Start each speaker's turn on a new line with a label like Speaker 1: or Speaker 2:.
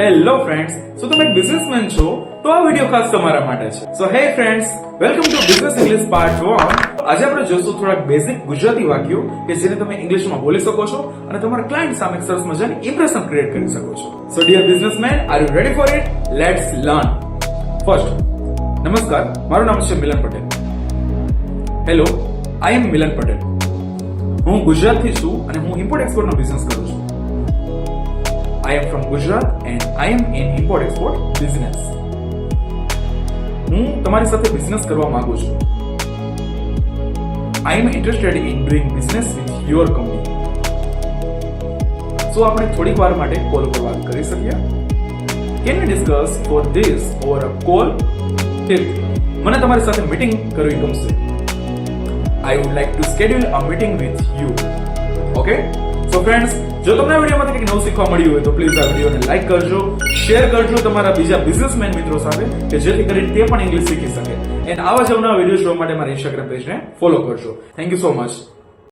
Speaker 1: Hello friends, સો તમે એક businessman છો તો આ વિડિયો ખાસ તમારા માટે છે. સો હે friends, welcome to business English part 1. આજે આપણે જોશું થોડા બેઝિક ગુજરાતી વાક્યો કે જેને તમે ઇંગ્લિશમાં બોલી શકો છો અને તમારા ક્લાયન્ટ સામે એક સરસ મજાની ઇમ્પ્રેશન ક્રિએટ કરી શકો છો. So dear businessman, are you ready for it? Let's learn. First, નમસ્કાર, મારું નામ છે Milan Patel. Hello, I am Milan Patel. હું ગુજરાતથી છું અને હું ઇમ્પોર્ટ એક્સપોર્ટનો બિઝનેસ કરું છું. I am from Gujarat and I am in import export business. હું તમારી સાથે બિઝનેસ કરવા માંગુ છું. I am interested in doing business with your company. So આપણે થોડીક વાર માટે કોલ પર વાત કરી શકીએ? Can we discuss for this over a call? મને તમારી સાથે મીટિંગ કરવી ગમશે. I would like to schedule a meeting with you. Okay? So friends, જો તમને આ વિડીયોમાંથી કંઈક નવું શીખવા મળ્યું હોય તો પ્લીઝ આ વિડીયોને લાઈક કરજો, શેર કરજો તમારા બીજા બિઝનેસમેન મિત્રો સાથે કે જેથી કરીને તે પણ ઇંગ્લિશ શીખી શકે. એન્ડ આવા જ નવા વિડીયો જોવા માટે મારા ઇન્સ્ટાગ્રામ પેજને ફોલો કરજો. Thank you so much.